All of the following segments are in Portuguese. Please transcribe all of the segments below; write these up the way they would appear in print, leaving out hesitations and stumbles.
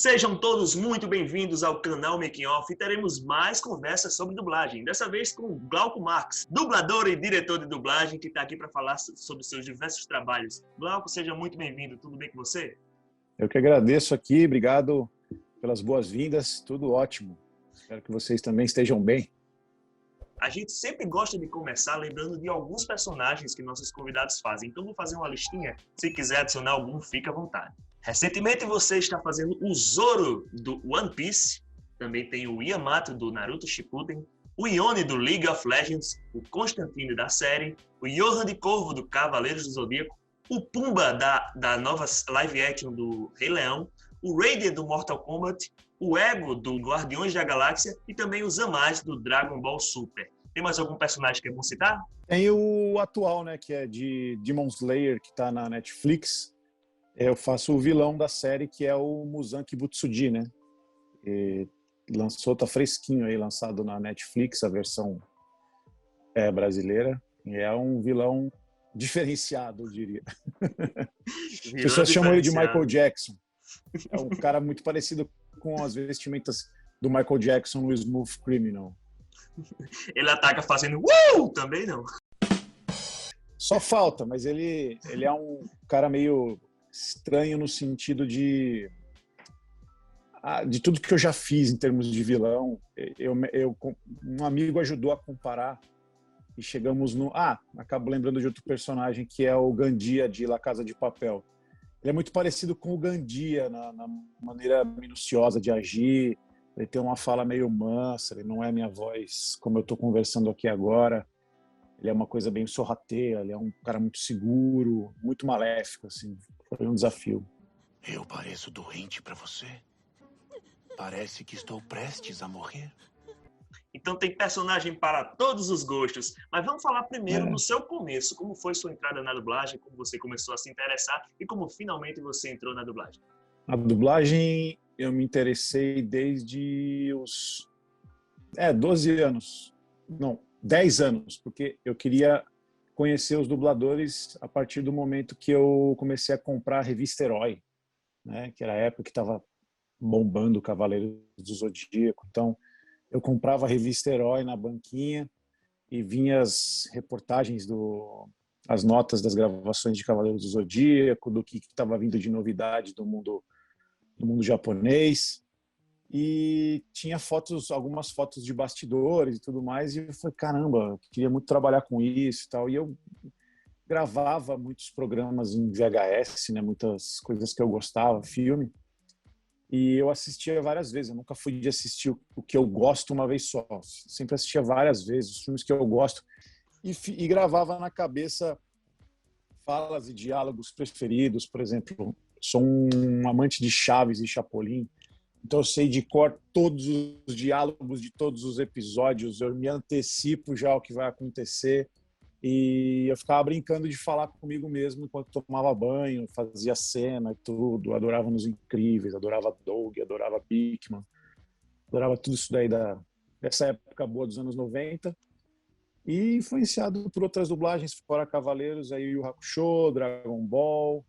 Sejam todos muito bem-vindos ao canal Making Off e teremos mais conversas sobre dublagem. Dessa vez com Glauco Marques, dublador e diretor de dublagem, que está aqui para falar sobre seus diversos trabalhos. Glauco, seja muito bem-vindo. Tudo bem com você? Eu que agradeço aqui. Obrigado pelas boas-vindas. Tudo ótimo. Espero que vocês também estejam bem. A gente sempre gosta de começar lembrando de alguns personagens que nossos convidados fazem. Então vou fazer uma listinha. Se quiser adicionar algum, fica à vontade. Recentemente você está fazendo o Zoro do One Piece, também tem o Yamato do Naruto Shippuden, o Yone do League of Legends, o Constantine da série, o Johan de Corvo do Cavaleiros do Zodíaco, o Pumba da nova live action do Rei Leão, o Raiden do Mortal Kombat, o Ego do Guardiões da Galáxia e também o Zamasu do Dragon Ball Super. Tem mais algum personagem que é bom citar? Tem o atual, né, que é de Demon Slayer, que está na Netflix. Eu faço o vilão da série, que é o Muzan Kibutsuji, né? E tá fresquinho aí, lançado na Netflix, a versão brasileira. E é um vilão diferenciado, eu diria. As pessoas chamam ele de Michael Jackson. É um cara muito parecido com as vestimentas do Michael Jackson no Smooth Criminal. Ele ataca fazendo também não. Só falta, mas ele é um cara meio estranho no sentido de tudo que eu já fiz em termos de vilão. Um amigo ajudou a comparar e chegamos no... acabo lembrando de outro personagem que é o Gandia de La Casa de Papel. Ele é muito parecido com o Gandia na maneira minuciosa de agir. Ele tem uma fala meio mansa, ele não é minha voz como eu estou conversando aqui agora. Ele é uma coisa bem sorrateira, ele é um cara muito seguro, muito maléfico, assim. Foi um desafio. Eu pareço doente para você? Parece que estou prestes a morrer. Então tem personagem para todos os gostos. Mas vamos falar primeiro do seu começo. Como foi sua entrada na dublagem? Como você começou a se interessar? E como finalmente você entrou na dublagem? A dublagem eu me interessei desde os 12 anos. Não, 10 anos. Porque eu queria conhecer os dubladores a partir do momento que eu comecei a comprar a revista Herói, né? Que era a época que estava bombando o Cavaleiros do Zodíaco. Então, eu comprava a revista Herói na banquinha e vinha as reportagens, as notas das gravações de Cavaleiros do Zodíaco, do que estava vindo de novidade do mundo japonês. E tinha algumas fotos de bastidores e tudo mais, e eu falei, caramba, eu queria muito trabalhar com isso e tal. E eu gravava muitos programas em VHS, né, muitas coisas que eu gostava, filme, e eu assistia várias vezes. Eu nunca fui de assistir o que eu gosto uma vez só, sempre assistia várias vezes os filmes que eu gosto, e gravava na cabeça falas e diálogos preferidos. Por exemplo, sou um amante de Chaves e Chapolin, então eu sei de cor todos os diálogos de todos os episódios, eu me antecipo já o que vai acontecer, e eu ficava brincando de falar comigo mesmo enquanto tomava banho, fazia cena e tudo. Adorava Nos Incríveis, adorava Doug, adorava Bigman, adorava tudo isso daí dessa época boa dos anos 90, e influenciado por outras dublagens, fora Cavaleiros, aí Yu Yu Hakusho, Dragon Ball,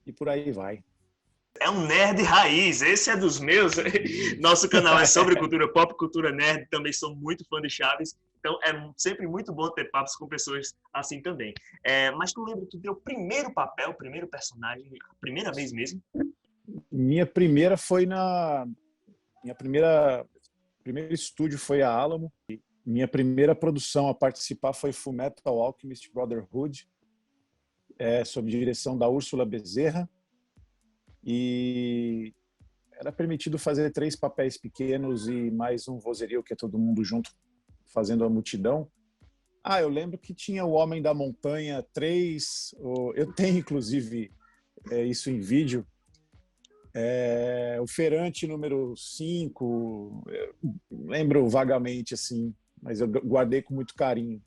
e por aí vai. É um nerd raiz, esse é dos meus. Nosso canal é sobre cultura pop, cultura nerd, também sou muito fã de Chaves, então é sempre muito bom ter papos com pessoas assim também. Mas tu lembra do teu primeiro papel, primeiro personagem, a primeira vez mesmo? Minha primeira foi primeiro estúdio foi a Alamo. Minha primeira produção a participar foi Fullmetal Alchemist Brotherhood, sob direção da Úrsula Bezerra. E era permitido fazer 3 papéis pequenos e mais um vozerio, que é todo mundo junto fazendo a multidão. Eu lembro que tinha o Homem da Montanha 3, eu tenho inclusive isso em vídeo, o Ferante número 5, lembro vagamente assim, mas eu guardei com muito carinho.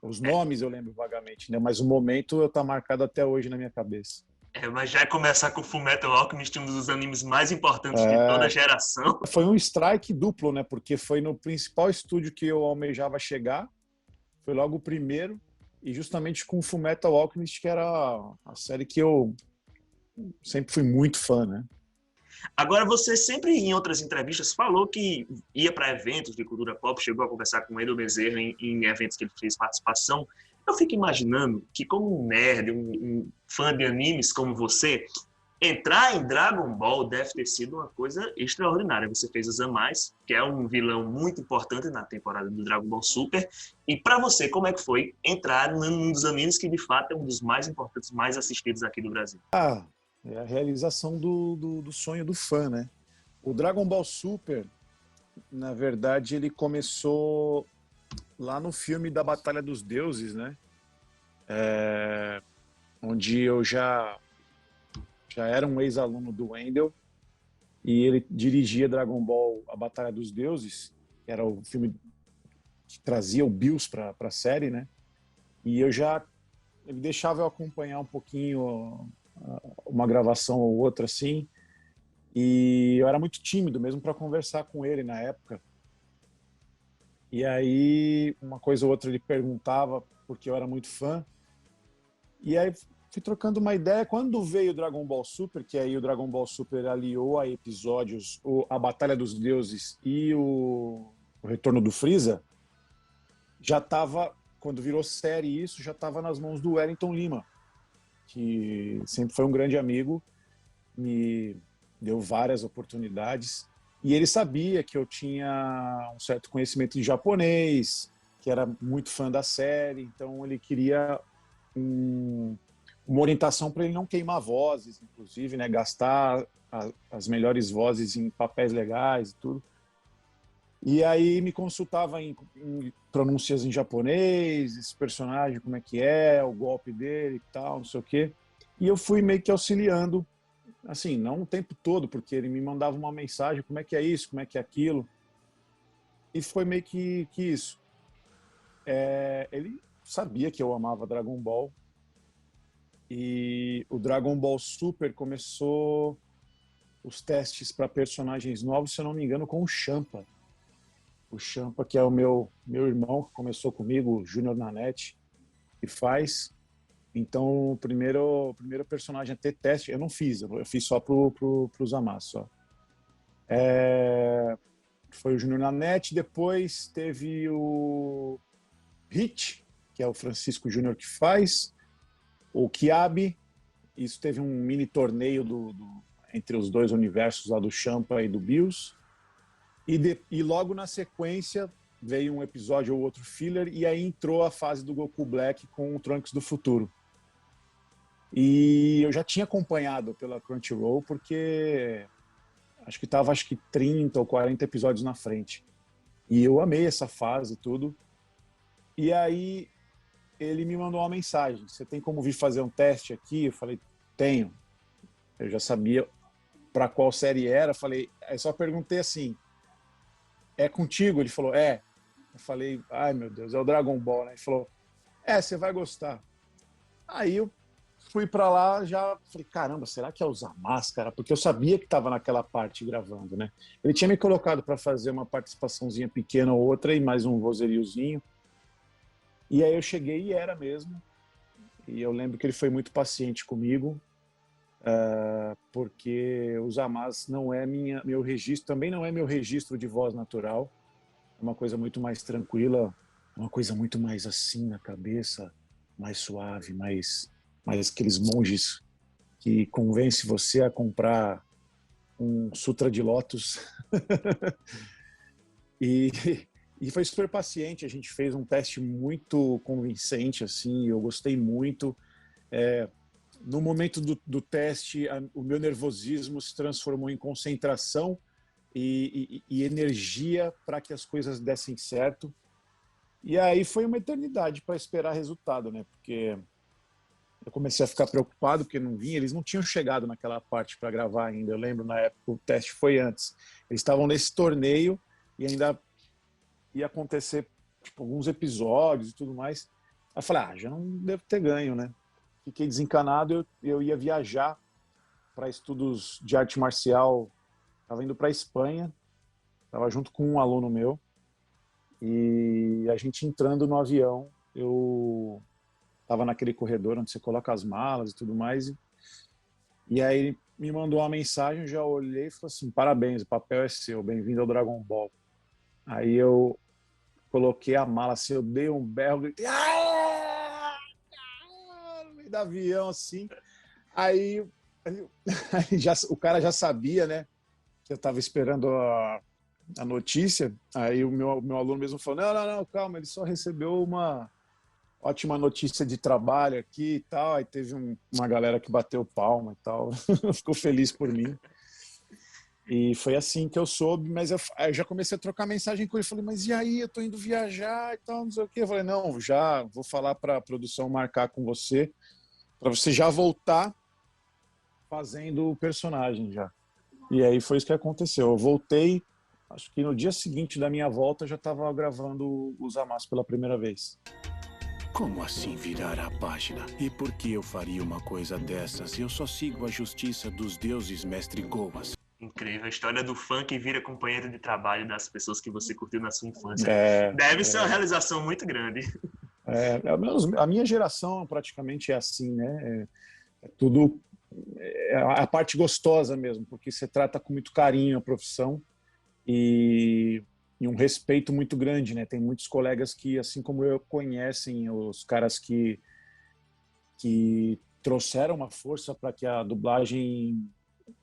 Os nomes eu lembro vagamente, né? Mas o momento está marcado até hoje na minha cabeça. Mas já começar com Fullmetal Alchemist, um dos animes mais importantes de toda a geração. Foi um strike duplo, né? Porque foi no principal estúdio que eu almejava chegar. Foi logo o primeiro. E justamente com Fullmetal Alchemist, que era a série que eu sempre fui muito fã, né? Agora, você sempre em outras entrevistas falou que ia para eventos de cultura pop, chegou a conversar com o Wendel Bezerra em eventos que ele fez participação. Eu fico imaginando que, como um nerd, um fã de animes como você, entrar em Dragon Ball deve ter sido uma coisa extraordinária. Você fez o Zamasu, que é um vilão muito importante na temporada do Dragon Ball Super. E para você, como é que foi entrar num dos animes que, de fato, é um dos mais importantes, mais assistidos aqui do Brasil? É a realização do sonho do fã, né? O Dragon Ball Super, na verdade, ele começou lá no filme da Batalha dos Deuses, né? Onde eu já era um ex-aluno do Wendel e ele dirigia Dragon Ball A Batalha dos Deuses, que era o filme que trazia o Bills para a série, né? E ele deixava eu acompanhar um pouquinho uma gravação ou outra assim, e eu era muito tímido mesmo para conversar com ele na época. E aí uma coisa ou outra ele perguntava porque eu era muito fã. E aí fui trocando uma ideia. Quando veio o Dragon Ball Super, que aí o Dragon Ball Super aliou a episódios a Batalha dos Deuses e o Retorno do Freeza, já estava, quando virou série isso, já estava nas mãos do Wellington Lima, que sempre foi um grande amigo, me deu várias oportunidades. E ele sabia que eu tinha um certo conhecimento em japonês, que era muito fã da série, então ele queria uma orientação para ele não queimar vozes, inclusive, né, gastar as melhores vozes em papéis legais e tudo. E aí me consultava em pronúncias em japonês, esse personagem, como é que é, o golpe dele e tal, não sei o quê. E eu fui meio que auxiliando, assim, não o tempo todo, porque ele me mandava uma mensagem, como é que é isso, como é que é aquilo. E foi meio que isso. Ele sabia que eu amava Dragon Ball. E o Dragon Ball Super começou os testes para personagens novos, se eu não me engano, com o Champa. O Champa, que é o meu irmão, que começou comigo, o Júnior Nanete, que faz. Então, o primeiro personagem a ter teste, eu não fiz, eu fiz só pro Zamasu, só. Foi o Júnior Nanete, depois teve o Hit, que é o Francisco Júnior que faz, o Kiabi, isso teve um mini torneio entre os dois universos, lá do Champa e do Bills. E logo na sequência veio um episódio ou outro filler, e aí entrou a fase do Goku Black com o Trunks do Futuro. E eu já tinha acompanhado pela Crunchyroll, porque acho que estava 30 ou 40 episódios na frente. E eu amei essa fase e tudo. E aí ele me mandou uma mensagem: você tem como vir fazer um teste aqui? Eu falei: tenho. Eu já sabia para qual série era. Falei, aí só perguntei assim: é contigo? Ele falou: é. Eu falei: ai meu Deus, é o Dragon Ball, né? Ele falou: você vai gostar. Aí eu fui para lá, já falei: caramba, será que é usar máscara? Porque eu sabia que estava naquela parte gravando, né? Ele tinha me colocado para fazer uma participaçãozinha pequena ou outra e mais um vozerilzinho. E aí eu cheguei e era mesmo. E eu lembro que ele foi muito paciente comigo, porque o Zamasu não é meu registro, também não é meu registro de voz natural. É uma coisa muito mais tranquila, uma coisa muito mais assim na cabeça, mais suave, mais aqueles monges que convence você a comprar um Sutra de Lótus. E foi super paciente, a gente fez um teste muito convincente, assim, eu gostei muito. No momento do teste, o meu nervosismo se transformou em concentração e energia para que as coisas dessem certo. E aí foi uma eternidade para esperar resultado, né? Porque eu comecei a ficar preocupado porque não vinha, eles não tinham chegado naquela parte para gravar ainda. Eu lembro na época, o teste foi antes. Eles estavam nesse torneio e ainda ia acontecer tipo, alguns episódios e tudo mais. Aí eu falei: já não devo ter ganho, né? Fiquei desencanado, eu ia viajar para estudos de arte marcial, estava indo para a Espanha, estava junto com um aluno meu, e a gente entrando no avião, estava naquele corredor onde você coloca as malas e tudo mais. E aí me mandou uma mensagem, eu já olhei e falei assim, parabéns, o papel é seu, bem-vindo ao Dragon Ball. Aí eu coloquei a mala assim, eu dei um berro, gritei, no meio do avião, assim. Aí, o cara já sabia, né, que eu estava esperando a notícia. Aí o meu aluno mesmo falou, não, calma, ele só recebeu uma ótima notícia de trabalho aqui e tal. Aí teve uma galera que bateu palma e tal, ficou feliz por mim. E foi assim que eu soube, mas eu já comecei a trocar mensagem com ele. Falei, mas e aí? Eu tô indo viajar e tal, não sei o quê. Eu falei, não, já vou falar para a produção marcar com você, para você já voltar fazendo o personagem já. E aí foi isso que aconteceu. Eu voltei, acho que no dia seguinte da minha volta, eu já estava gravando os Zamasu pela primeira vez. Como assim virar a página? E por que eu faria uma coisa dessas? Eu só sigo a justiça dos deuses, mestre Gomas. Incrível, a história do fã que vira companheiro de trabalho das pessoas que você curtiu na sua infância. Deve ser uma realização muito grande. A minha geração praticamente é assim, né? É tudo a parte gostosa mesmo, porque você trata com muito carinho a profissão e um respeito muito grande, né? Tem muitos colegas que, assim como eu, conhecem os caras que trouxeram uma força para que a dublagem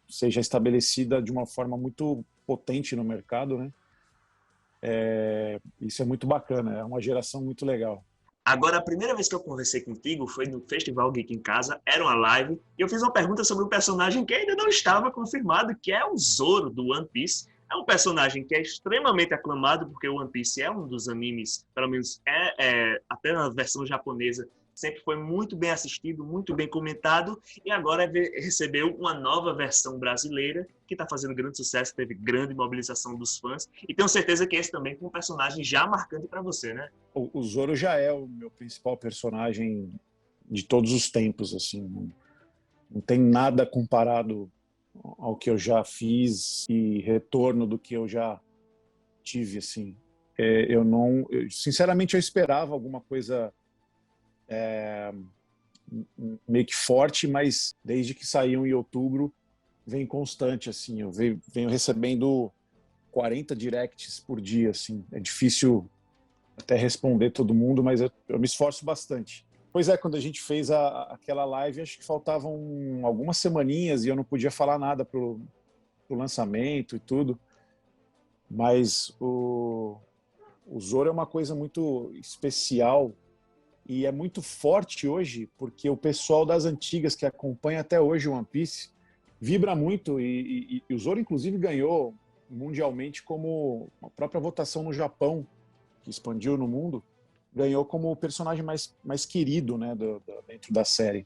seja estabelecida de uma forma muito potente no mercado, né? Isso é muito bacana, é uma geração muito legal. Agora, a primeira vez que eu conversei contigo foi no Festival Geek em Casa, era uma live, e eu fiz uma pergunta sobre um personagem que ainda não estava confirmado, que é o Zoro, do One Piece. É um personagem que é extremamente aclamado, porque o One Piece é um dos animes, pelo menos até na versão japonesa, sempre foi muito bem assistido, muito bem comentado, e agora recebeu uma nova versão brasileira, que está fazendo grande sucesso, teve grande mobilização dos fãs, e tenho certeza que esse também foi um personagem já marcante para você, né? O Zoro já é o meu principal personagem de todos os tempos, assim, não tem nada comparado ao que eu já fiz e retorno do que eu já tive, assim. Sinceramente, eu esperava alguma coisa meio que forte, mas desde que saiu em outubro, vem constante, assim. Eu venho recebendo 40 directs por dia, assim. É difícil até responder todo mundo, mas eu me esforço bastante. Pois é, quando a gente fez aquela live, acho que faltavam algumas semaninhas e eu não podia falar nada pro lançamento e tudo. Mas o Zoro é uma coisa muito especial e é muito forte hoje, porque o pessoal das antigas que acompanha até hoje o One Piece vibra muito e o Zoro, inclusive, ganhou mundialmente como a própria votação no Japão, que expandiu no mundo, ganhou como o personagem mais querido, né, dentro da série.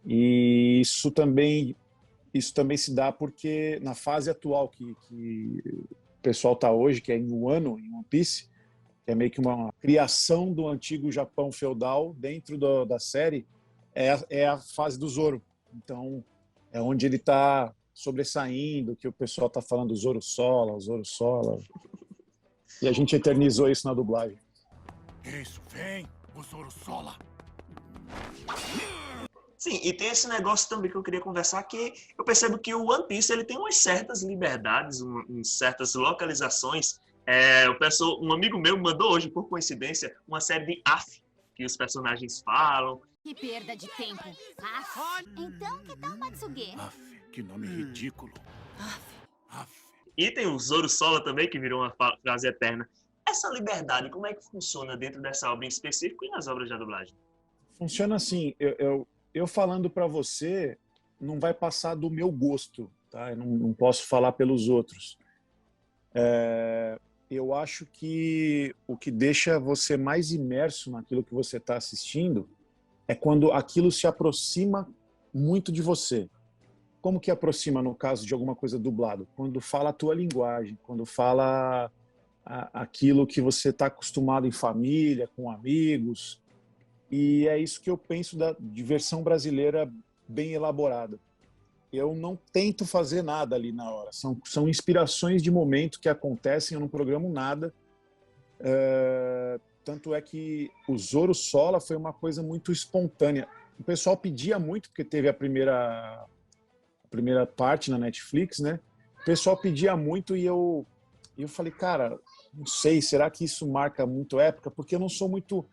E isso também se dá porque na fase atual que o pessoal está hoje, que é em Wano, em One Piece, que é meio que uma criação do antigo Japão feudal dentro da série, é a fase do Zoro. Então, é onde ele está sobressaindo, que o pessoal está falando Zoro Sola, Zoro Sola. E a gente eternizou isso na dublagem. Isso, vem, o Zoro Sola. Sim, e tem esse negócio também que eu queria conversar, que eu percebo que o One Piece ele tem umas certas liberdades, certas localizações. Um amigo meu mandou hoje, por coincidência, uma série de AF, que os personagens falam. Que perda de tempo. Af. Então, que tal Matsuge? Aff, que nome ridículo. Aff. E tem o Zoro Sola também, que virou uma frase eterna. Essa liberdade, como é que funciona dentro dessa obra em específico e nas obras de dublagem? Funciona assim, eu falando para você, não vai passar do meu gosto, tá? Eu não posso falar pelos outros. Eu acho que o que deixa você mais imerso naquilo que você está assistindo é quando aquilo se aproxima muito de você. Como que aproxima no caso de alguma coisa dublado? Quando fala a tua linguagem, quando fala aquilo que você está acostumado em família, com amigos. E é isso que eu penso da diversão brasileira bem elaborada. Eu não tento fazer nada ali na hora. São inspirações de momento que acontecem, eu não programo nada. Tanto é que o Zoro Sola foi uma coisa muito espontânea. O pessoal pedia muito, porque teve a primeira primeira parte na Netflix, né? O pessoal pedia muito e eu falei, cara, não sei, será que isso marca muito época? Porque eu não sou muito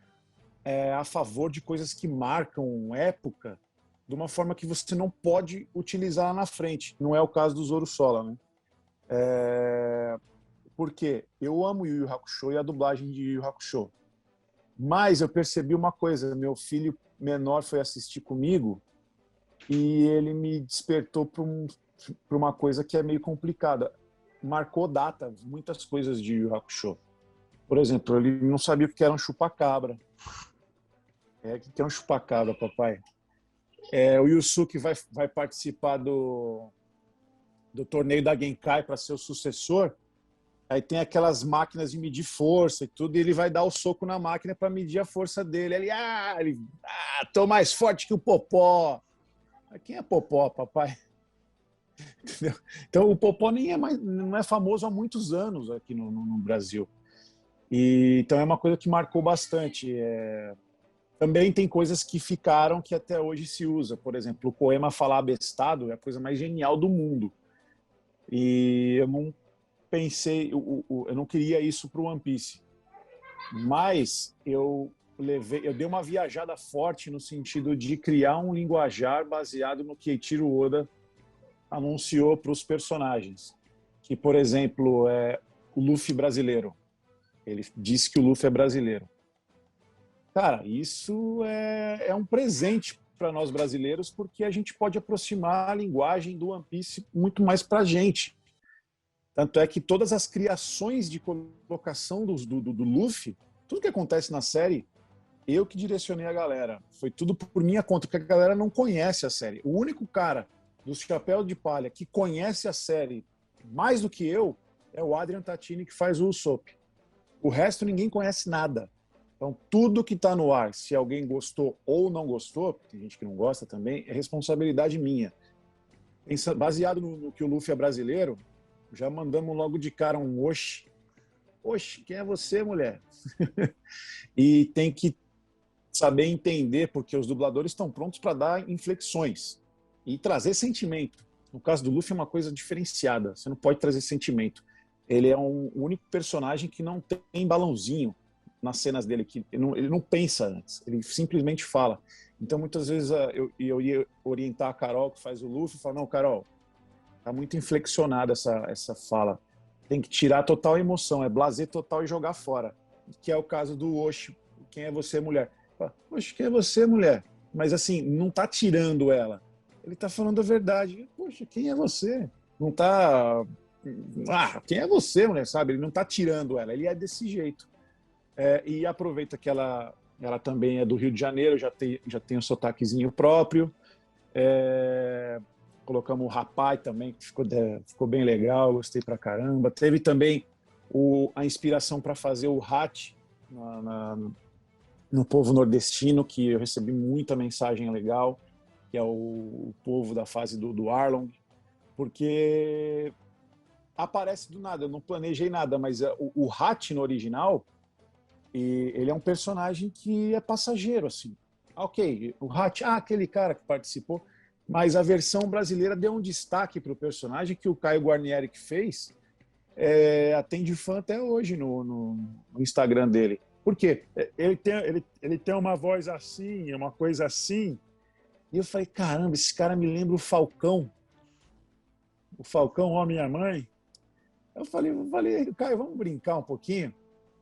a favor de coisas que marcam época de uma forma que você não pode utilizar lá na frente. Não é o caso do Zoro Sola, né? Porque eu amo Yu Yu Hakusho e a dublagem de Yu Yu Hakusho. Mas eu percebi uma coisa, meu filho menor foi assistir comigo e ele me despertou para uma coisa que é meio complicada. Marcou data, muitas coisas de Yu Yu Hakusho. Por exemplo, ele não sabia o que era um chupacabra. O que é um chupacabra, papai? O Yusuke vai participar do torneio da Genkai para ser o sucessor. Aí tem aquelas máquinas de medir força e tudo, e ele vai dar o soco na máquina para medir a força dele. Ele, tô mais forte que o Popó. Quem é Popó, papai? Entendeu? Então o Popó não é famoso há muitos anos aqui no Brasil. Então é uma coisa que marcou bastante. Também tem coisas que ficaram que até hoje se usa. Por exemplo, o poema Falar Abestado é a coisa mais genial do mundo. E eu não pensei, eu não queria isso para o One Piece. Mas eu dei uma viajada forte no sentido de criar um linguajar baseado no que Eiichiro Oda anunciou para os personagens. Que, por exemplo, é o Luffy brasileiro. Ele disse que o Luffy é brasileiro. Cara, isso é um presente para nós brasileiros, porque a gente pode aproximar a linguagem do One Piece muito mais para a gente. Tanto é que todas as criações de colocação do Luffy, tudo que acontece na série, eu que direcionei a galera. Foi tudo por minha conta, porque a galera não conhece a série. O único cara do Chapéu de Palha que conhece a série mais do que eu é o Adrian Tatini, que faz o Usopp. O resto ninguém conhece nada. Então, tudo que está no ar, se alguém gostou ou não gostou, tem gente que não gosta também, é responsabilidade minha. Baseado no que o Luffy é brasileiro, já mandamos logo de cara um oxi. Oxi, quem é você, mulher? E tem que saber entender, porque os dubladores estão prontos para dar inflexões e trazer sentimento. No caso do Luffy é uma coisa diferenciada, você não pode trazer sentimento. Ele é o único personagem que não tem balãozinho nas cenas dele, que ele não pensa antes, ele simplesmente fala. Então, muitas vezes, eu ia orientar a Carol, que faz o Luffy, e falar, não, Carol, tá muito inflexionada essa fala. Tem que tirar total emoção, é blazer total e jogar fora. Que é o caso do Oshi, quem é você, mulher? Oxe, quem é você, mulher? Mas, assim, não tá tirando ela. Ele tá falando a verdade. Poxa, quem é você? Não tá... quem é você, mulher? Sabe? Ele não tá tirando ela, ele é desse jeito. E aproveita que ela também é do Rio de Janeiro, já tem um sotaquezinho próprio. Colocamos o Rapai também, que ficou bem legal, gostei pra caramba. Teve também a inspiração para fazer o Hat no povo nordestino, que eu recebi muita mensagem legal, que é o povo da fase do Arlong, porque aparece do nada, eu não planejei nada, mas o Hat no original, ele é um personagem que é passageiro, assim. Ok, o Hat, aquele cara que participou, mas a versão brasileira deu um destaque para o personagem que o Caio Guarnieri que fez, atende fã até hoje no Instagram dele. Por quê? Ele tem uma voz assim, uma coisa assim. E eu falei, caramba, esse cara me lembra o Falcão. O Falcão, ó, minha mãe. Eu falei, Caio, vamos brincar um pouquinho?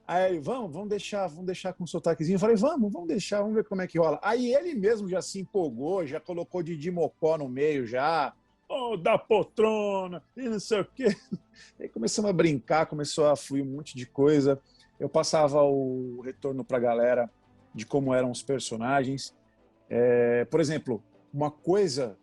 Aí, vamos deixar com um sotaquezinho. Eu falei, vamos deixar, vamos ver como é que rola. Aí ele mesmo já se empolgou, já colocou Didi Mocó no meio já. Da poltrona, e não sei o quê. Aí começamos a brincar, começou a fluir um monte de coisa. Eu passava o retorno para a galera de como eram os personagens. Por exemplo, uma coisa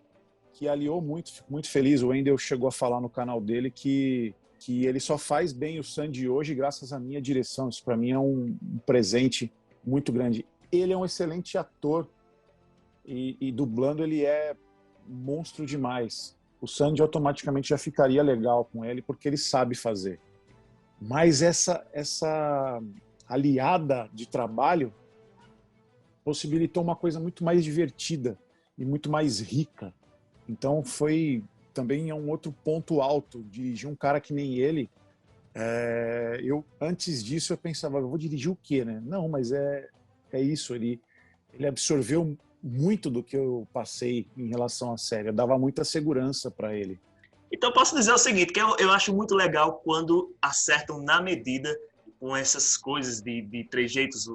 que aliou muito, fico muito feliz, o Wendel chegou a falar no canal dele que ele só faz bem o Sanji hoje graças à minha direção. Isso para mim é um presente muito grande. Ele é um excelente ator e dublando ele é monstro demais. O Sanji automaticamente já ficaria legal com ele porque ele sabe fazer. Mas essa aliada de trabalho possibilitou uma coisa muito mais divertida e muito mais rica. Então foi também é um outro ponto alto, dirigir um cara que nem ele. Eu antes disso eu pensava, eu vou dirigir o quê, né? Não, mas é isso, ele absorveu muito do que eu passei em relação à série, eu dava muita segurança para ele. Então, posso dizer o seguinte, que eu acho muito legal quando acertam na medida com essas coisas de trejeitos,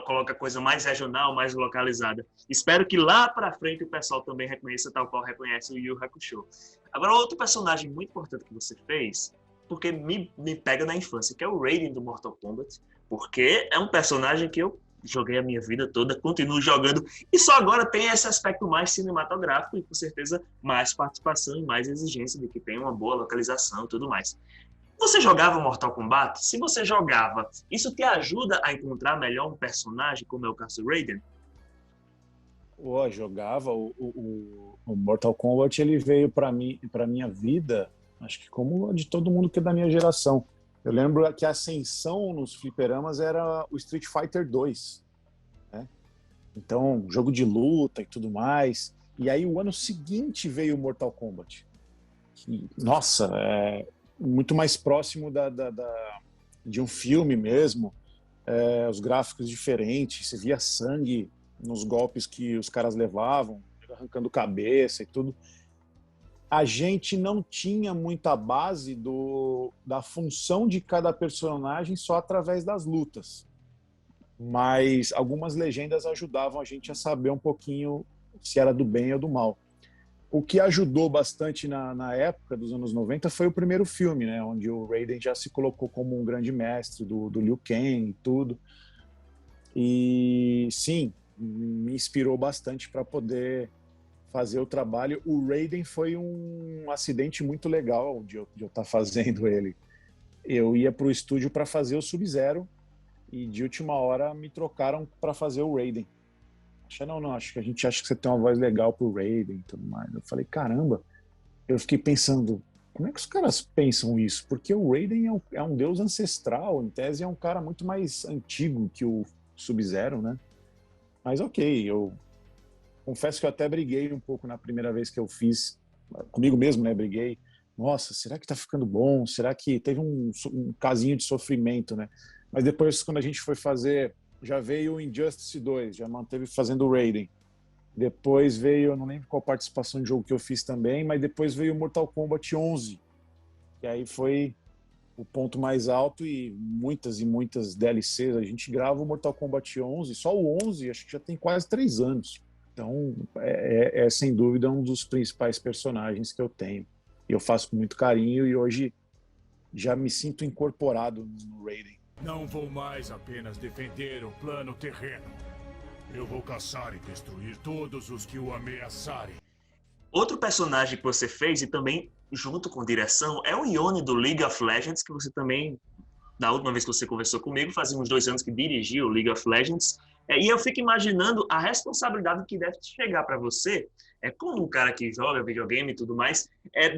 coloca coisa mais regional, mais localizada. Espero que lá para frente o pessoal também reconheça tal qual reconhece o Yu Hakusho. Agora, outro personagem muito importante que você fez, porque me pega na infância, que é o Raiden do Mortal Kombat, porque é um personagem que eu joguei a minha vida toda, continuo jogando, e só agora tem esse aspecto mais cinematográfico e, com certeza, mais participação e mais exigência de que tenha uma boa localização e tudo mais. Você jogava Mortal Kombat? Se você jogava, isso te ajuda a encontrar melhor um personagem, como é o caso do Raiden? Jogava o Mortal Kombat, ele veio para minha vida, acho que como de todo mundo que é da minha geração. Eu lembro que a ascensão nos fliperamas era o Street Fighter 2, né? Então, jogo de luta e tudo mais. E aí, o ano seguinte veio o Mortal Kombat. Que, nossa, muito mais próximo de um filme mesmo. Os gráficos diferentes, você via sangue nos golpes que os caras levavam, arrancando cabeça e tudo. A gente não tinha muita base da função de cada personagem só através das lutas. Mas algumas legendas ajudavam a gente a saber um pouquinho se era do bem ou do mal. O que ajudou bastante na época dos anos 90 foi o primeiro filme, né, onde o Raiden já se colocou como um grande mestre do Liu Kang e tudo. E sim, me inspirou bastante para poder fazer o trabalho. O Raiden foi um acidente muito legal de eu estar fazendo ele. Eu ia para o estúdio para fazer o Sub-Zero e de última hora me trocaram para fazer o Raiden. Acho que a gente acha que você tem uma voz legal pro Raiden e tudo mais. Eu falei, caramba, eu fiquei pensando, como é que os caras pensam isso? Porque o Raiden é um deus ancestral, em tese é um cara muito mais antigo que o Sub-Zero, né? Mas ok, eu confesso que eu até briguei um pouco na primeira vez que eu fiz, comigo mesmo, né? Briguei. Nossa, será que tá ficando bom? Será que teve um casinho de sofrimento, né? Mas depois, quando a gente foi fazer, já veio o Injustice 2, já manteve fazendo o Raiden. Depois veio, eu não lembro qual participação de jogo que eu fiz também, mas depois veio o Mortal Kombat 11, que aí foi o ponto mais alto e muitas DLCs. A gente grava o Mortal Kombat 11, só o 11 acho que já tem quase 3 anos. Então, é sem dúvida um dos principais personagens que eu tenho. E eu faço com muito carinho e hoje já me sinto incorporado no Raiden. Não vou mais apenas defender o plano terreno. Eu vou caçar e destruir todos os que o ameaçarem. Outro personagem que você fez, e também junto com direção, é o Yone do League of Legends, que você também, da última vez que você conversou comigo, fazia uns 2 anos que dirigia o League of Legends. E eu fico imaginando a responsabilidade que deve chegar para você, como um cara que joga videogame e tudo mais,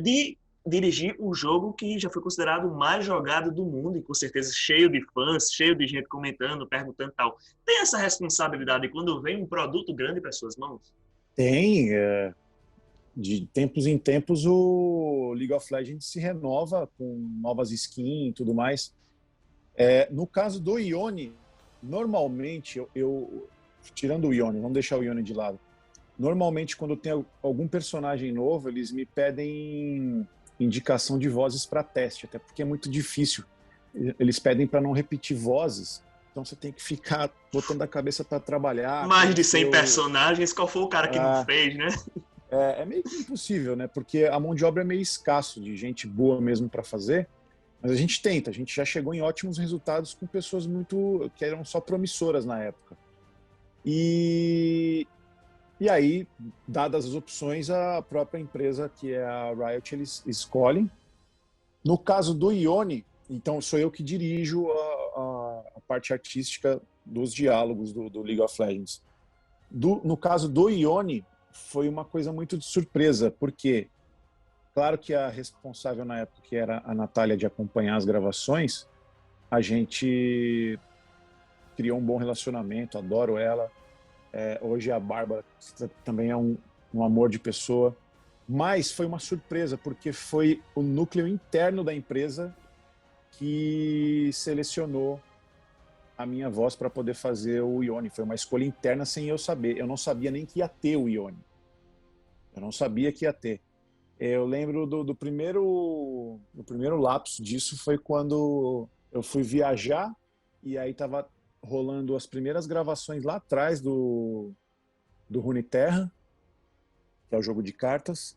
de dirigir um jogo que já foi considerado o mais jogado do mundo e com certeza cheio de fãs, cheio de gente comentando, perguntando e tal. Tem essa responsabilidade quando vem um produto grande para suas mãos? Tem. De tempos em tempos o League of Legends se renova com novas skins e tudo mais. No caso do Yone, normalmente, eu tirando o Yone, vamos deixar o Yone de lado. Normalmente, quando tem algum personagem novo, eles me pedem indicação de vozes para teste, até porque é muito difícil. Eles pedem para não repetir vozes, então você tem que ficar botando a cabeça para trabalhar. Mais de 100 personagens, qual foi o cara que não fez, né? É meio que impossível, né? Porque a mão de obra é meio escasso de gente boa mesmo para fazer. Mas a gente tenta, a gente já chegou em ótimos resultados com pessoas que eram só promissoras na época. E aí, dadas as opções, a própria empresa, que é a Riot, eles escolhem. No caso do Yone, então sou eu que dirijo a parte artística dos diálogos do League of Legends. No caso do Yone, foi uma coisa muito de surpresa, porque claro que a responsável na época, que era a Natália, de acompanhar as gravações, a gente criou um bom relacionamento, adoro ela. Hoje a Bárbara também é um amor de pessoa. Mas foi uma surpresa, porque foi o núcleo interno da empresa que selecionou a minha voz para poder fazer o Ione. Foi uma escolha interna sem eu saber. Eu não sabia nem que ia ter o Ione. Eu não sabia que ia ter. Eu lembro do primeiro lapso disso foi quando eu fui viajar e aí estava rolando as primeiras gravações lá atrás do Runeterra, que é o jogo de cartas,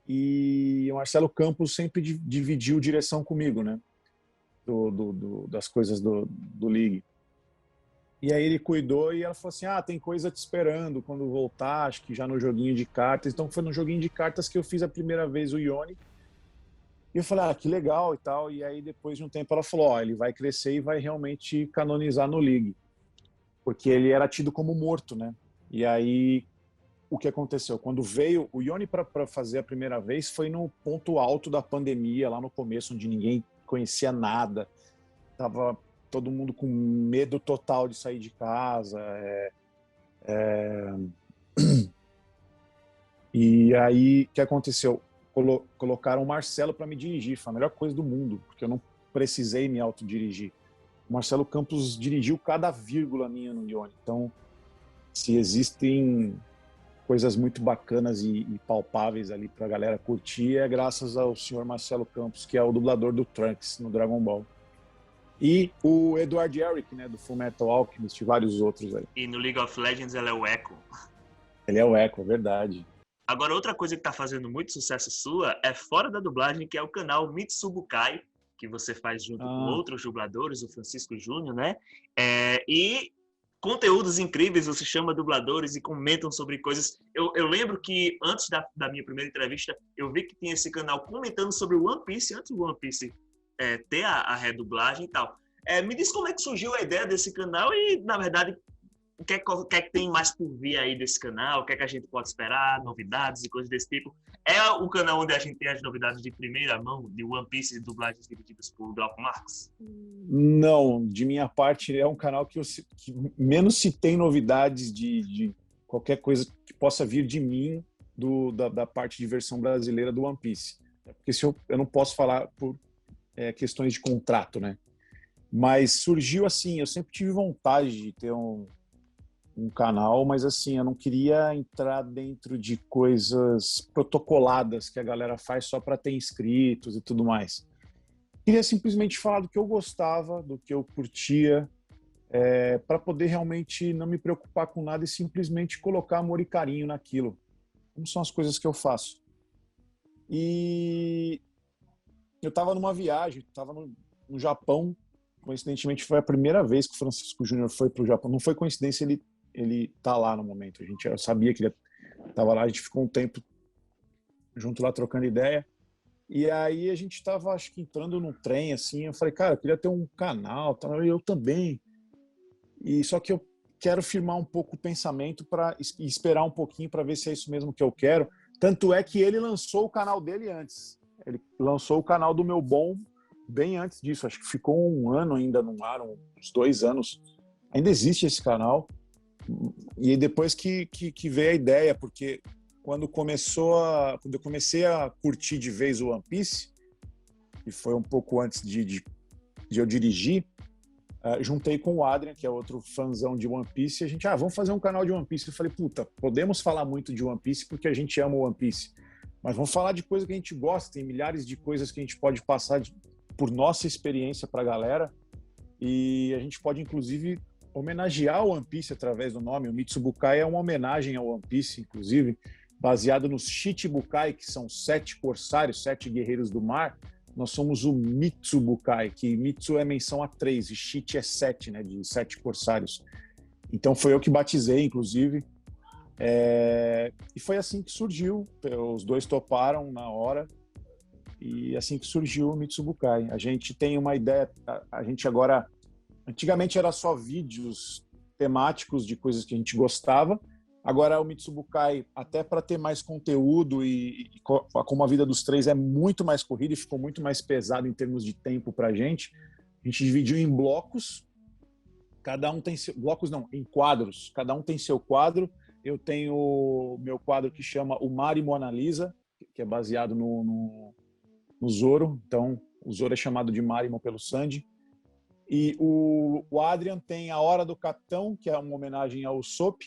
e o Marcelo Campos sempre dividiu direção comigo, né? Das coisas do League. E aí ele cuidou e ela falou assim, tem coisa te esperando quando voltar, acho que já no joguinho de cartas. Então foi no joguinho de cartas que eu fiz a primeira vez o Ione. E eu falei, que legal e tal. E aí depois de um tempo ela falou, ele vai crescer e vai realmente canonizar no League. Porque ele era tido como morto, né? E aí o que aconteceu? Quando veio o Ione para fazer a primeira vez, foi no ponto alto da pandemia, lá no começo, onde ninguém conhecia nada. Tava todo mundo com medo total de sair de casa. E aí, o que aconteceu? Colocaram o Marcelo para me dirigir. Foi a melhor coisa do mundo, porque eu não precisei me autodirigir. O Marcelo Campos dirigiu cada vírgula minha no Ione. Então, se existem coisas muito bacanas e palpáveis ali para a galera curtir, é graças ao senhor Marcelo Campos, que é o dublador do Trunks no Dragon Ball. E o Edward Elric, né, do Fullmetal Alchemist e vários outros aí. E no League of Legends ele é o Echo. Ele é o Echo, é verdade. Agora, outra coisa que está fazendo muito sucesso sua é fora da dublagem, que é o canal Mitsubukai, que você faz junto com outros dubladores, o Francisco Júnior, né? E conteúdos incríveis, você chama dubladores e comentam sobre coisas. Eu lembro que antes da minha primeira entrevista, eu vi que tinha esse canal comentando sobre o One Piece, antes do One Piece ter a redublagem e tal. Me diz como é que surgiu a ideia desse canal e, na verdade, o que é que tem mais por vir aí desse canal? O que é que a gente pode esperar? Novidades e coisas desse tipo? É o canal onde a gente tem as novidades de primeira mão, de One Piece e dublagens divididas por Glauco Marx? Não, de minha parte, é um canal que menos se tem novidades de qualquer coisa que possa vir de mim da parte de versão brasileira do One Piece. Porque eu não posso falar por questões de contrato, né? Mas surgiu assim, eu sempre tive vontade de ter um canal, mas assim, eu não queria entrar dentro de coisas protocoladas que a galera faz só para ter inscritos e tudo mais. Queria simplesmente falar do que eu gostava, do que eu curtia, para poder realmente não me preocupar com nada e simplesmente colocar amor e carinho naquilo. Como são as coisas que eu faço. E eu estava numa viagem, estava no Japão. Coincidentemente, foi a primeira vez que o Francisco Júnior foi para o Japão. Não foi coincidência ele tá lá no momento. Eu sabia que ele estava lá, a gente ficou um tempo junto lá trocando ideia. E aí a gente estava, acho que, entrando num trem, assim, eu falei, cara, eu queria ter um canal, tá? Eu também. E só que eu quero firmar um pouco o pensamento para esperar um pouquinho para ver se é isso mesmo que eu quero. Tanto é que ele lançou o canal dele antes. Ele lançou o canal do Meu Bom bem antes disso. Acho que ficou um ano ainda no ar, uns 2 anos. Ainda existe esse canal. E depois que veio a ideia, porque quando eu comecei a curtir de vez o One Piece, e foi um pouco antes de eu dirigir, juntei com o Adrian, que é outro fãzão de One Piece, e a gente, vamos fazer um canal de One Piece. Eu falei, podemos falar muito de One Piece porque a gente ama o One Piece, mas vamos falar de coisa que a gente gosta, tem milhares de coisas que a gente pode passar por nossa experiência para a galera, e a gente pode, inclusive, homenagear o One Piece através do nome. O Mitsubukai é uma homenagem ao One Piece, inclusive, baseado nos Shichibukai, que são 7 corsários, 7 guerreiros do mar. Nós somos o Mitsubukai, que Mitsu é menção a 3 e Shichi é 7, né, de 7 corsários. Então foi eu que batizei, inclusive. E foi assim que surgiu. Os dois toparam na hora. E assim que surgiu o Mitsubukai. A gente tem uma ideia, a gente agora... Antigamente era só vídeos temáticos de coisas que a gente gostava. Agora o Mitsubukai, até para ter mais conteúdo e como a vida dos 3 é muito mais corrida e ficou muito mais pesado em termos de tempo para a gente dividiu em blocos. Cada um tem em quadros. Cada um tem seu quadro. Eu tenho o meu quadro que chama O Mar e Mona Lisa, que é baseado no Zoro. Então, o Zoro é chamado de Marimo pelo Sandy. E o Adrian tem A Hora do Capitão, que é uma homenagem ao Usopp,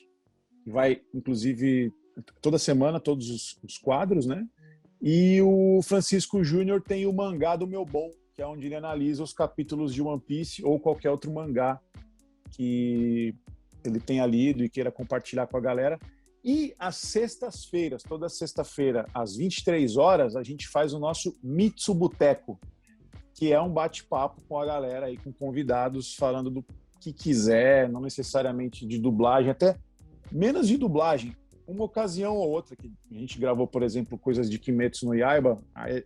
que vai, inclusive, toda semana, todos os quadros, né? E o Francisco Júnior tem o Mangá do Meu Bom, que é onde ele analisa os capítulos de One Piece ou qualquer outro mangá que ele tenha lido e queira compartilhar com a galera. E às sextas-feiras, toda sexta-feira, às 23 horas, a gente faz o nosso Mitsuboteco, que é um bate-papo com a galera aí, com convidados, falando do que quiser, não necessariamente de dublagem, até menos de dublagem. Uma ocasião ou outra que a gente gravou, por exemplo, coisas de Kimetsu no Yaiba,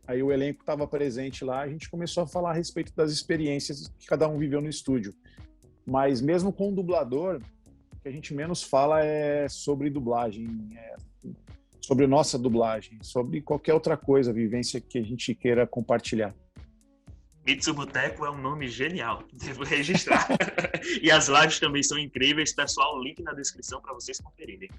aí o elenco estava presente lá, a gente começou a falar a respeito das experiências que cada um viveu no estúdio. Mas mesmo com o dublador, o que a gente menos fala é sobre dublagem, sobre nossa dublagem, sobre qualquer outra coisa, vivência que a gente queira compartilhar. Mitsuboteco é um nome genial, devo registrar. E as lives também são incríveis, pessoal, link na descrição para vocês conferirem.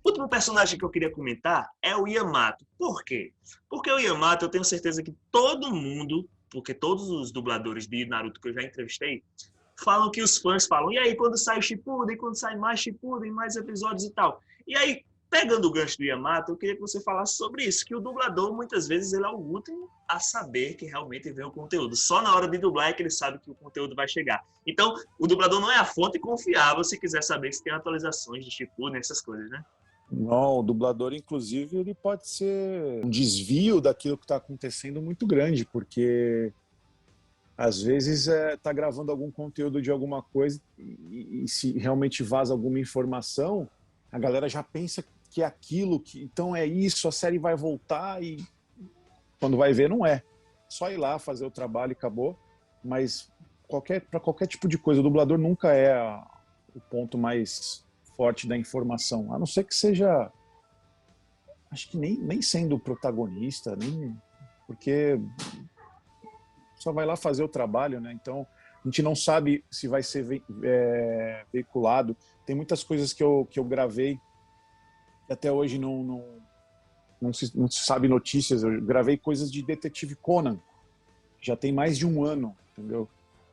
O último personagem que eu queria comentar é o Yamato. Por quê? Porque o Yamato, eu tenho certeza que todo mundo, porque todos os dubladores de Naruto que eu já entrevistei, falam que os fãs falam, e aí, quando sai o Shippuden, quando sai mais Shippuden, mais episódios e tal. E aí, pegando o gancho do Yamato, eu queria que você falasse sobre isso, que o dublador, muitas vezes, ele é o último a saber que realmente vem o conteúdo. Só na hora de dublar é que ele sabe que o conteúdo vai chegar. Então, o dublador não é a fonte confiável se quiser saber se tem atualizações de Shippuden, essas coisas, né? Não, o dublador, inclusive, ele pode ser um desvio daquilo que está acontecendo muito grande, porque às vezes tá gravando algum conteúdo de alguma coisa e se realmente vaza alguma informação, a galera já pensa que é aquilo, que então é isso, a série vai voltar e quando vai ver não é. Só ir lá fazer o trabalho e acabou, mas para qualquer tipo de coisa, o dublador nunca é o ponto mais forte da informação, a não ser que seja, acho que nem sendo protagonista, nem porque só vai lá fazer o trabalho, né? Então a gente não sabe se vai ser veiculado. Tem muitas coisas que eu gravei que até hoje não se sabe notícias. Eu gravei coisas de Detetive Conan, já tem mais de um ano, entendeu?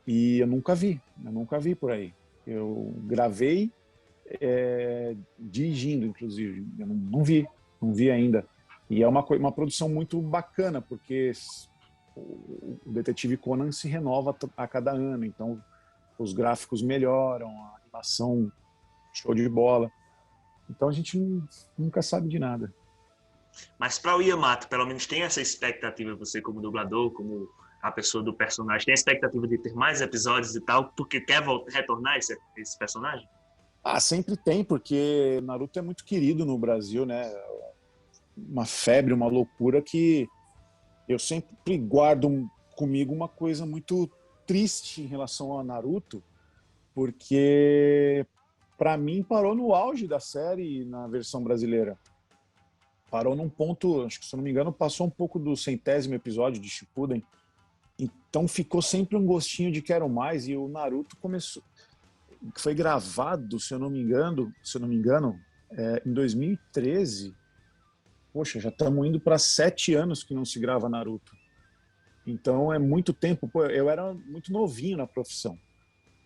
E eu nunca vi por aí. Eu gravei dirigindo, inclusive. Eu não vi ainda. E é uma produção muito bacana, porque o Detetive Conan se renova a cada ano, então os gráficos melhoram, a animação show de bola. Então a gente nunca sabe de nada. Mas para o Yamato, pelo menos tem essa expectativa, você como dublador, como a pessoa do personagem, tem a expectativa de ter mais episódios e tal, porque quer retornar esse personagem? Sempre tem, porque Naruto é muito querido no Brasil, né? Uma febre, uma loucura que eu sempre guardo comigo uma coisa muito triste em relação a Naruto, porque para mim parou no auge da série na versão brasileira. Parou num ponto, acho que se eu não me engano, passou um pouco do 100º episódio de Shippuden. Então ficou sempre um gostinho de quero mais, e o Naruto começou, foi gravado, se eu não me engano, em 2013. Poxa, já estamos indo para 7 anos que não se grava Naruto. Então é muito tempo. Pô, eu era muito novinho na profissão.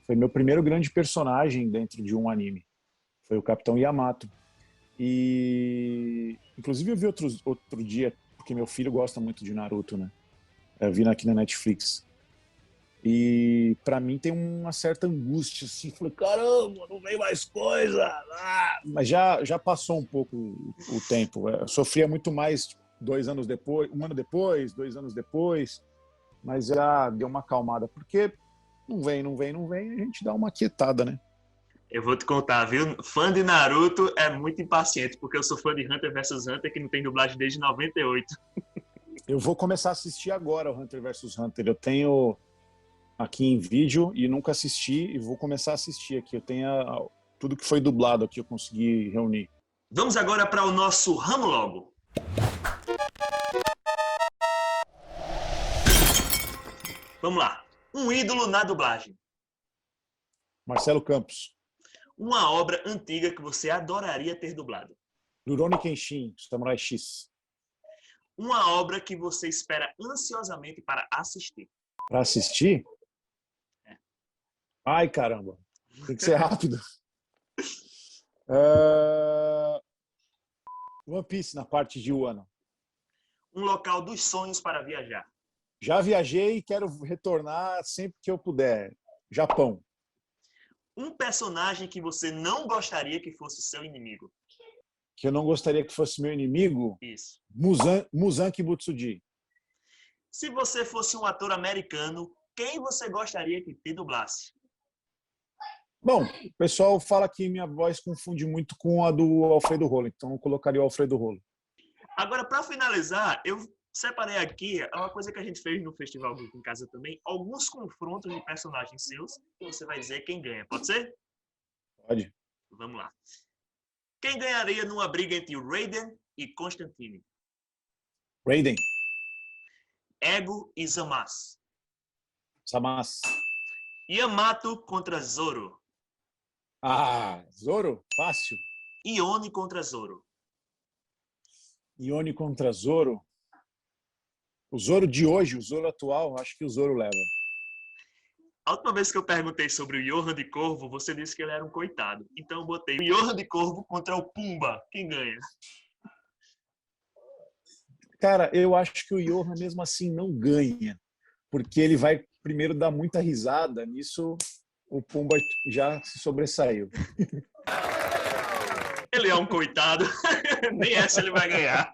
Foi meu primeiro grande personagem dentro de um anime. Foi o Capitão Yamato. E inclusive eu vi outro dia, porque meu filho gosta muito de Naruto, né? Eu vi aqui na Netflix. E para mim tem uma certa angústia, assim. Falei, caramba, não vem mais coisa. Mas já passou um pouco o tempo. Eu sofria muito mais 2 anos depois, 1 ano depois, 2 anos depois. Mas já deu uma acalmada, porque não vem, a gente dá uma quietada, né? Eu vou te contar, viu? Fã de Naruto é muito impaciente, porque eu sou fã de Hunter vs Hunter, que não tem dublagem desde 98. Eu vou começar a assistir agora o Hunter vs Hunter. Eu tenho aqui em vídeo e nunca assisti, e vou começar a assistir aqui. Eu tenho tudo que foi dublado aqui, eu consegui reunir. Vamos agora para o nosso Ramo Logo. Vamos lá. Um ídolo na dublagem. Marcelo Campos. Uma obra antiga que você adoraria ter dublado. Rurouni Kenshin, Samurai X. Uma obra que você espera ansiosamente para assistir. Para assistir? Ai, caramba. Tem que ser rápido. One Piece na parte de Wano. Um local dos sonhos para viajar. Já viajei e quero retornar sempre que eu puder. Japão. Um personagem que você não gostaria que fosse seu inimigo. Que eu não gostaria que fosse meu inimigo? Isso. Muzan Kibutsuji. Se você fosse um ator americano, quem você gostaria que te dublasse? Bom, o pessoal fala que minha voz confunde muito com a do Alfredo Rolo, então eu colocaria o Alfredo Rolo. Agora, para finalizar, eu separei aqui uma coisa que a gente fez no Festival Geek em Casa também, alguns confrontos de personagens seus, e você vai dizer quem ganha. Pode ser? Pode. Vamos lá. Quem ganharia numa briga entre Raiden e Constantine? Raiden. Ego e Zamasu. Samas. Yamato contra Zoro. Ah, Zoro? Fácil. Ione contra Zoro. Ione contra Zoro. O Zoro de hoje, o Zoro atual, acho que o Zoro leva. A última vez que eu perguntei sobre o Johan de Corvo, você disse que ele era um coitado. Então eu botei o Johan de Corvo contra o Pumba. Quem ganha? Cara, eu acho que o Johan mesmo assim não ganha, porque ele vai primeiro dar muita risada. Nisso o Pumba já se sobressaiu. Ele é um coitado. Nem essa ele vai ganhar.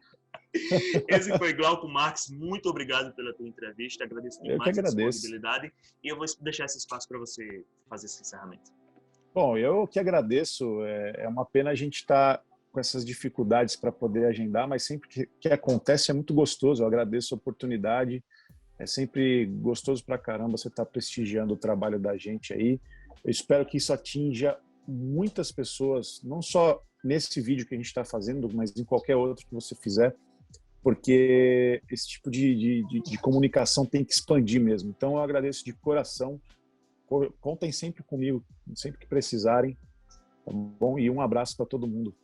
Esse foi Glauco Marques. Muito obrigado pela tua entrevista. Agradeço demais a disponibilidade. E eu vou deixar esse espaço para você fazer esse encerramento. Bom, eu que agradeço. É uma pena a gente estar com essas dificuldades para poder agendar, mas sempre que acontece é muito gostoso. Eu agradeço a oportunidade. É sempre gostoso pra caramba você estar prestigiando o trabalho da gente aí. Eu espero que isso atinja muitas pessoas, não só nesse vídeo que a gente está fazendo, mas em qualquer outro que você fizer, porque esse tipo de comunicação tem que expandir mesmo. Então eu agradeço de coração. Contem sempre comigo, sempre que precisarem. Tá bom? E um abraço para todo mundo.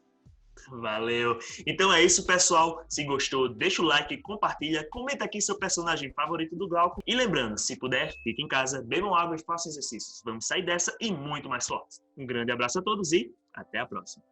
Valeu. Então é isso, pessoal. Se gostou, deixa o like, compartilha, comenta aqui seu personagem favorito do Glauco. E lembrando, se puder, fique em casa, bebam água e façam exercícios. Vamos sair dessa e muito mais fortes. Um grande abraço a todos e até a próxima.